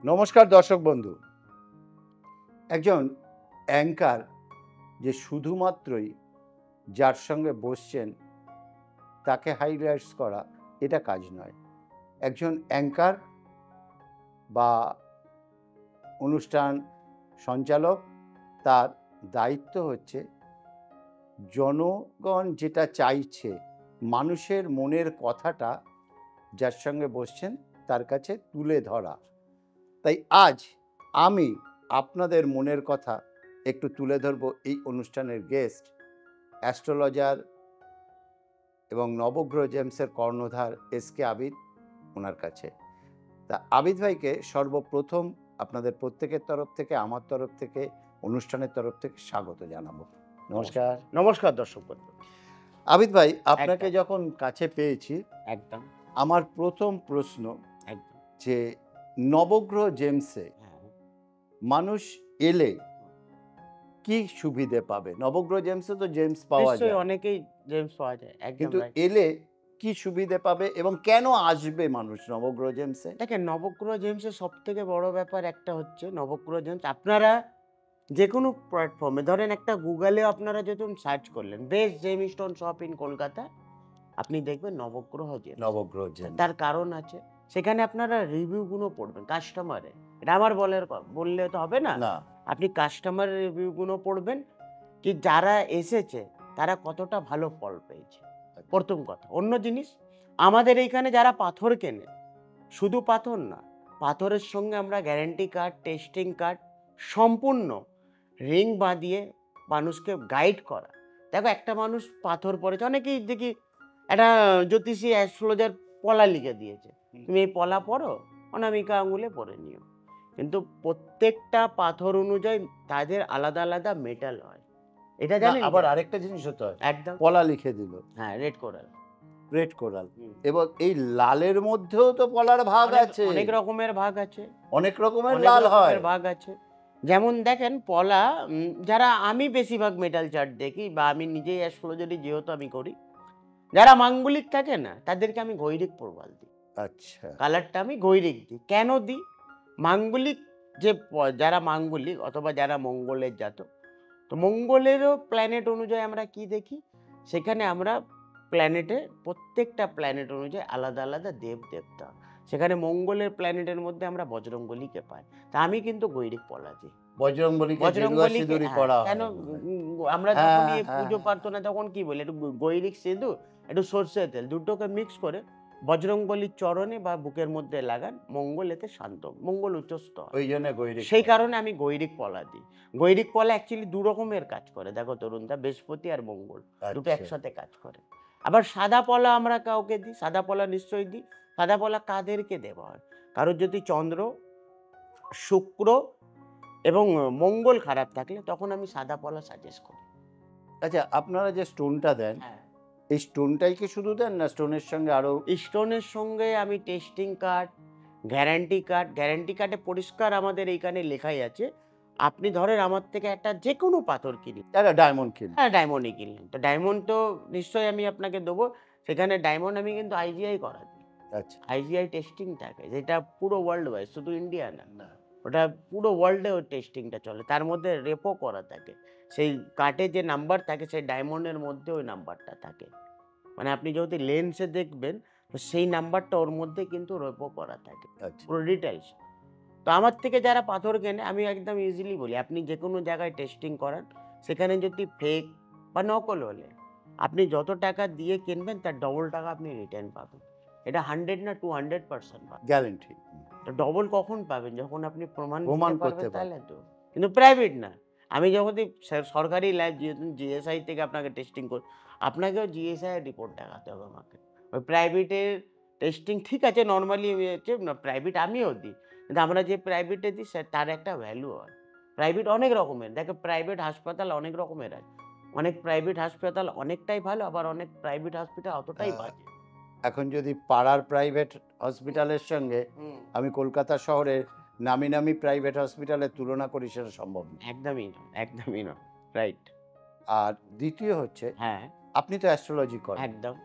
নমস্কার দর্শক বন্ধু। একজন অ্যাঙ্কার যে শুধুমাত্রই যার সঙ্গে বসছেন তাকে হাইলাইটস করা এটা কাজ নয়। একজন অ্যাঙ্কার বা অনুষ্ঠান সঞ্চালক তার দায়িত্ব হচ্ছে জনগণ যেটা চাইছে, মানুষের মনের কথাটা যার সঙ্গে বসছেন তার কাছে তুলে ধরা। তাই আজ আমি আপনাদের মনের কথা একটু তুলে ধরব এই অনুষ্ঠানের গেস্ট অ্যাস্ট্রোলজার এবং নবগ্রহ জেমসের কর্ণধার এসকে আবিদ ওনার কাছে। তা আবিদ ভাইকে সর্বপ্রথম আপনাদের প্রত্যেকের তরফ থেকে, আমার তরফ থেকে, অনুষ্ঠানের তরফ থেকে স্বাগত জানাবো। নমস্কার। নমস্কার দর্শক বন্ধু। আবিদ ভাই, আপনাকে যখন কাছে পেয়েছি, একদম আমার প্রথম প্রশ্ন একদম যে নবগ্রহ জেমসে মানুষ এলে কি সুবিধে পাবে? নবগ্রহ জেমসে তো জেমস পাওয়া যায়, অনেকেই জেমস পাওয়া যায়, কিন্তু এলে কি সুবিধে পাবে এবং কেন আসবে মানুষ নবগ্রহ জেমসে? দেখেন, নবগ্রহ জেমসের সব থেকে বড় ব্যাপার একটা হচ্ছে, নবগ্রহ জেমস আপনারা যে কোনো প্ল্যাটফর্মে ধরেন, একটা গুগলে আপনারা যখন সার্চ করলেন best gemstone shop in Kolkata, আপনি দেখবেন নবগ্রহ জেমস। নবগ্রহ জেমস, তার কারণ আছে, সেখানে আপনারা রিভিউগুলো পড়বেন কাস্টমারের। এটা আমার বললে তো হবে না, আপনি কাস্টমারের রিভিউগুলো পড়বেন, কি যারা এসেছে তারা কতটা ভালো ফল পেয়েছে, প্রথম কথা। অন্য জিনিস, আমাদের এইখানে যারা পাথর কেনে, শুধু পাথর না, পাথরের সঙ্গে আমরা গ্যারেন্টি কার্ড, টেস্টিং কার্ড, সম্পূর্ণ রিং বাঁধিয়ে মানুষকে গাইড করা। দেখো, একটা মানুষ পাথর পড়েছে, অনেকেই দেখি একটা জ্যোতিষী অ্যাস্ট্রোলজার পলা লিখে দিয়েছে, তুমি এই পলা পড়ো, অনামিকা আঙুলে পড়ে নিও, কিন্তু প্রত্যেকটা পাথর অনুযায়ী তাদের আলাদা আলাদা মেটাল হয়। এটা জানেন? আবার আরেকটা জিনিস হতে হয়, একদম পলা লিখে দিল, হ্যাঁ, রেড কোরাল, রেড কোরাল, এবং এই লালের মধ্যেও তো পলার ভাগ আছে, অনেক রকমের ভাগ আছে, অনেক রকমের লাল হয়, ভাগ আছে। যেমন দেখেন, পলা যারা, আমি বেশিরভাগ মেটাল চার্ট দেখি, বা আমি নিজেই অ্যাস্ট্রোলজারি যেহেতু আমি করি, যারা মাঙ্গলিক থাকে না, তাদেরকে আমি গৈরিক প্রবাল দিই। আচ্ছা, কালারটা আমি গৈরিক দিই। কেন দিই? মাঙ্গলিক যে যারা মাঙ্গলিক অথবা যারা মঙ্গলের জাতক, তো মঙ্গলেরও প্ল্যানেট অনুযায়ী আমরা কি দেখি, সেখানে আমরা প্ল্যানেটে, প্রত্যেকটা প্ল্যানেট অনুযায়ী আলাদা আলাদা দেব দেবতা। সেখানে মঙ্গলের প্ল্যানেটের মধ্যে আমরা বজরংবলীকে পাই। তা আমি কিন্তু গৈরিক পলা দিই। বজরংবলীকে কেন? আমরা যখন পুজো প্রার্থনা তখন কি বলি, একটু গৈরিক সিঁদুর, একটু সর্ষের তেল, দুটোকে মিক্স করে বজরংবলীর চরণে বা বুকের মধ্যে লাগান, মঙ্গল এতে শান্ত, মঙ্গল উচ্চস্থ হয়। ওই জন্য গৈরিক, সেই কারণে আমি গৈরিক পলা দিই। গৈরিক পলা অ্যাকচুয়ালি দু রকমের কাজ করে, দেখো তরুণদা, বৃহস্পতি আর মঙ্গল দুটো একসাথে কাজ করে। আবার সাদা পলা আমরা কাউকে দিই, সাদা পলা নিশ্চয়ই দিই। সাদা পলা কাদেরকে দেওয়া হয়? কারোর যদি চন্দ্র, শুক্র এবং মঙ্গল খারাপ থাকলে তখন আমি সাদা পলা সাজেস্ট করি। আচ্ছা, আপনারা যে স্টোনটা দেন, এই স্টোনটাই কি শুধু দেন, না স্টোনের সঙ্গে আরো? স্টোনের সঙ্গে আমি testing card, guarantee card, guarantee কার্ডে পরিষ্কার আমাদের এইখানে লেখাই আছে, আপনি ধরেন আমার থেকে একটা যে কোনো পাথর কিনলেন, একটা ডায়মন্ড কিনলেন, হ্যাঁ ডায়মন্ডই কিনলেন, তো ডায়মন্ড তো নিশ্চয়ই আমি আপনাকে দেবো। সেখানে ডায়মন্ড আমি কিন্তু আইজিআই করা দিই। আচ্ছা, আইজিআই টেস্টিং থাকে, যেটা পুরো ওয়ার্ল্ড ওয়াইড, শুধু ইন্ডিয়া না, ওটা পুরো ওয়ার্ল্ডে ওই টেস্টিংটা চলে। তার মধ্যে রেপো করা থাকে, সেই কার্ডে যে নাম্বার থাকে সেই ডায়মন্ডের মধ্যে ওই নাম্বারটা থাকে, মানে আপনি যদি লেন্সে দেখবেন তো সেই নাম্বারটা ওর মধ্যে কিন্তু রেপো করা থাকে, পুরো ডিটেলস। তো আমার থেকে যারা পাথর কেনে, আমি একদম ইজিলি বলি, আপনি যে কোনো জায়গায় টেস্টিং করান, সেখানে যদি ফেক বা নকল হলে আপনি যত টাকা দিয়ে কিনবেন তার ডবল টাকা আপনি রিটার্ন পাবেন। এটা 100 না 200% পাবেন, গ্যারান্টি। তো ডবল কখন পাবেন? যখন আপনি প্রমাণ করতে পারবেন, তাহলে তো। কিন্তু প্রাইভেট না, আমি যখন সরকারি ল্যাব, জিএসআই থেকে আপনাকে টেস্টিং করি, আপনাকেও জিএসআই রিপোর্ট দেখাতে হবে আমাকে। ওই প্রাইভেটের টেস্টিং ঠিক আছে, নর্মালি হচ্ছে না, প্রাইভেট আমিও দিই, কিন্তু আমরা যে প্রাইভেটে দিই তার একটা ভ্যালু হয়। প্রাইভেট অনেক রকমের, দেখো প্রাইভেট হাসপাতাল অনেক রকমের আছে, অনেক প্রাইভেট হাসপাতাল অনেকটাই ভালো, আবার অনেক প্রাইভেট হসপিটাল অতটাই বাজে। এখন যদি পাড়ার প্রাইভেট হসপিটালের সঙ্গে আমি কলকাতা শহরের নামি নামি প্রাইভেট হসপিটালের তুলনা করি, সেটা সম্ভব না, একদমই না, রাইট। আর দ্বিতীয় হচ্ছে, হ্যাঁ, আপনি তো অ্যাস্ট্রোলজি করেন, একদম।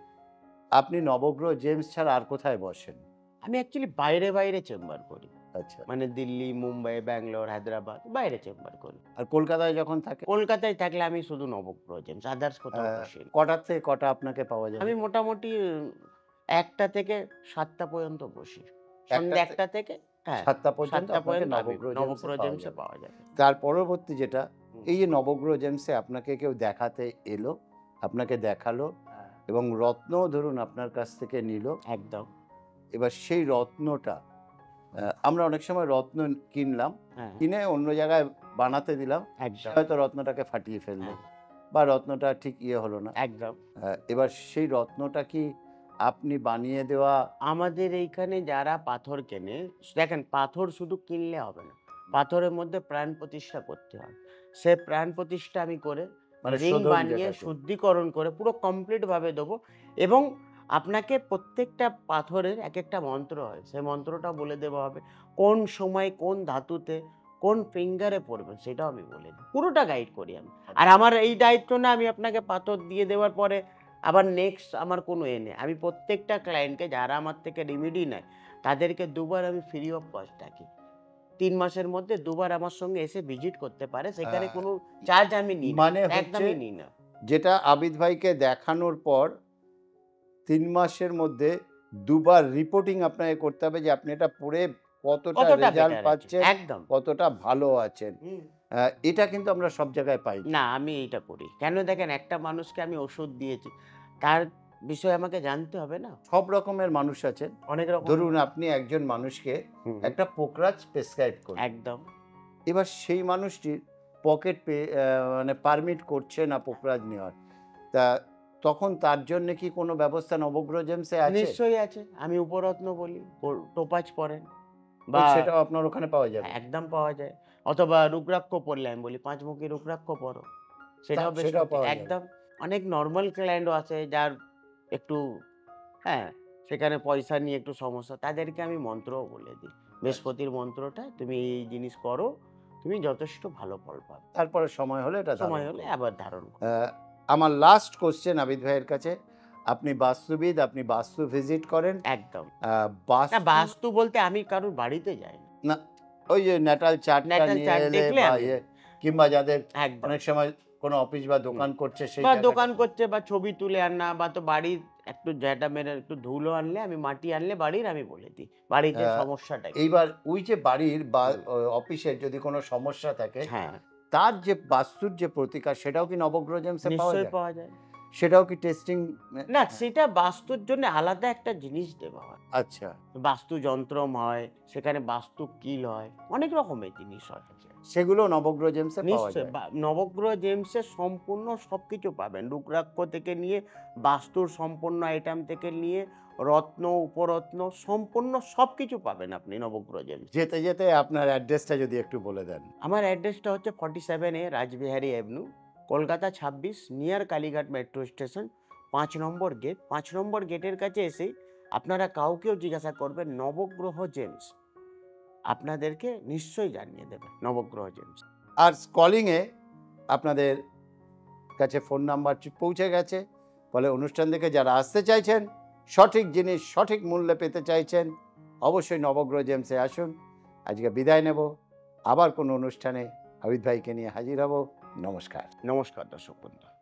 আপনি নবগ্রহ জেমস ছাড়া আর কোথায় বসেন? আমি অ্যাকচুয়ালি বাইরে বাইরে চেম্বার করি। আচ্ছা। মানে দিল্লি, মুম্বাই, ব্যাঙ্গালোর, হায়দ্রাবাদ, বাইরে চেম্বার করি। আর কলকাতায় যখন থাকে কলকাতায় থাকলে আমি শুধু নবগ্রহ জেমস, আদার্স কোথাও বসি না। কটার থেকে কটা আপনাকে পাওয়া যাবে? আমি মোটামুটি ১টা থেকে ৭টা পর্যন্ত বসি। ১টা সন্ধ্যে ১টা থেকে, হ্যাঁ, ৭টা পর্যন্ত ৭টা আপনাকে পর্যন্ত আমি নবগ্রহ নবগ্রহ জেমসে জেমসে পাওয়া যাবে। তার পরবর্তী যেটা, হুম। এই যে নবগ্রহ জেমসে আপনাকে কেউ দেখাতে এলো, আপনাকে দেখালো হ্যাঁ, এবং রত্নও ধরুন আপনার কাছ থেকে নিল। একদম। এবার সেই রত্নটা আমরা অনেক সময় রত্ন কিনলাম, হ্যাঁ, কিনে অন্য জায়গায় বানাতে দিলাম, সে একদম। হয়তো রত্নটাকে ফাটিয়ে ফেললো হ্যাঁ, বা রত্নটা ঠিক হলো না। একদম। এবার সেই রত্নটা কি আপনি বানিয়ে দেওয়া? আমাদের এইখানে যারা পাথর কেনে, দেখেন পাথর শুধু কিনলে হবে না। পাথরের মধ্যে প্রাণ প্রতিষ্ঠা করতে হয়। সে প্রাণ প্রতিষ্ঠা আমি করে মানে রিং শোধন বানিয়ে যেটাকে। শুদ্ধিকরণ করে পুরো কমপ্লিট ভাবে দেবো এবং আপনাকে প্রত্যেকটা পাথরের একেকটা মন্ত্র হয়। সেই মন্ত্রটা বলে দেওয়া হবে। কোন সময় কোন ধাতুতে কোন ফিঙ্গারে পড়বে সেটাও আমি বলে দিই। পুরোটা গাইড করি আমি। আর আমার এই দায়িত্ব না আমি আপনাকে পাথর দিয়ে দেওয়ার পরে আবার নেক্সট আমার কোনো নেই। আমি প্রত্যেকটা ক্লায়েন্টকে যারা আমার থেকে রেমেডি নেয় তাদেরকে দুবার আমি ফ্রি অফ কস্ট রাখি। ৩ মাসের মধ্যে দুবার আমার সঙ্গে এসে ভিজিট করতে পারে। সেখানে আহ, কোনো চার্জ আমি নিই না। মানে হচ্ছে একদমই নিই না। যেটা আবিদ ভাইকে দেখানোর পর ৩ মাসের মধ্যে দুবার রিপোর্টিং আপনাকে করতে হবে যে আপনি এটা পড়ে কতটা কতটা রেজাল্ট বেটার আছে। পাচ্ছেন, একদম। কতটা ভালো আছেন। হুম। এটা কিন্তু আমরা সব জায়গায় পাই না। না, আমি এইটা করি। কেন দেখেন একটা মানুষকে আমি ওষুধ দিয়েছি। তার বিষয়ে আমাকে জানতে হবে না? সব রকমের মানুষ আছেন। অনেক রকম। ধরুন আপনি একজন মানুষকে হুম, একটা পোকরাজ প্রেসক্রাইব করলেন। একদম। এবার সেই মানুষটির পকেট পে মানে পারমিট করছে না পোকরাজ নেওয়ার। তা তখন তার জন্য কি কোনো ব্যবস্থা নবগ্রহ জেমসে আছে? নিশ্চয়ই আছে। আমি উপরত্ন বলি, টোপাজ পড়েন ওই বা সেটাও আপনার ওখানে পাওয়া যাবে। একদম পাওয়া যায়। অথবা রুদ্রাক্ষ পড়লে আমি বলি ৫ মুখী রুদ্রাক্ষ পড়ো। সেটাও বেশ সেটাও পাওয়া যাবে। একদম। অনেক নরমাল ক্লায়েন্টও আছে যার একটু, হ্যাঁ, সেখানে পয়সা নিয়ে একটু সমস্যা। তাদেরকে আমি মন্ত্রও বলে দিই। বৃহস্পতির মন্ত্রটা তুমি এই জিনিস করো, তুমি যথেষ্ট ভালো ফল পাবে। তারপরে সময় হলে এটা ধারণ সময় হলে করুন। আবার ধারণ করো। আমার লাস্ট কোয়েশ্চেন আবিদ ভাইয়ের কাছে, আপনি বাস্তুবিদ, আপনি বাস্তু ভিজিট করেন। একদম। না, বাস্তু বাস্তু বলতে আমি কারোর বাড়িতে যাই না। না, ওই যে ন্যাটাল চার্টটা ন্যাটাল নিয়ে চার্ট এলে দেখলে বা আমি কিংবা যাদের একদম। অনেক সময় কোনো অফিস বা দোকান করছে সেই বা জায়গাটা- দোকান করছে বা ছবি তুলে আনা বা তো বাড়ির একটু ঝ্যাঁটা মেরে একটু ধুলো আনলে আমি মাটি আনলে বাড়ির আমি বলে দিই। বাড়িতে আহ, সমস্যাটা কি? এইবার ওই যে বাড়ির বা হুম। অফিসের যদি কোনো সমস্যা থাকে, হ্যাঁ, তার যে বাস্তুর যে প্রতিকার সেটাও কি নবগ্রহ জেমসে পাওয়া নিশ্চয়ই যায়? পাওয়া যায়। সেটাও কি টেস্টিং? না, সেটা বাস্তুর জন্য আলাদা একটা জিনিস দেওয়া হয়। আচ্ছা, বাস্তু যন্ত্রম হয়, সেখানে বাস্তু কিল হয়, অনেক রকমের জিনিস হয়। সেগুলো নবগ্রহ জেমসে পাওয়া নিশ্চয়ই যায়। নবগ্রহ জেমসে সম্পূর্ণ সবকিছু পাবেন। রুদ্রাক্ষ থেকে নিয়ে বাস্তুর সম্পূর্ণ আইটেম থেকে নিয়ে রত্ন, উপরত্ন সম্পূর্ণ সবকিছু পাবেন আপনি নবগ্রহ জেমস। যেতে যেতে আপনার অ্যাড্রেসটা যদি একটু বলে দেন। আমার অ্যাড্রেসটা হচ্ছে 47A Rashbehari avenue, Kolkata 26, near Kalighat metro station, ৫ নম্বর গেট। ৫ নম্বর গেটের কাছে এসেই আপনারা কাউকেও জিজ্ঞাসা করবেন নবগ্রহ জেমস। আপনাদেরকে নিশ্চয়ই জানিয়ে দেবে নবগ্রহ জেমস। আর কলিংয়ে আপনাদের কাছে ফোন নাম্বার পৌঁছে গেছে। ফলে অনুষ্ঠান দেখে যারা আসতে চাইছেন, সঠিক জিনিস সঠিক মূল্যে পেতে চাইছেন, অবশ্যই নবগ্রহ জেমসে আসুন। আজকে বিদায় নেব, আবার কোনো অনুষ্ঠানে আবিদ ভাইকে নিয়ে হাজির হব। নমস্কার। নমস্কার দর্শক বন্ধু।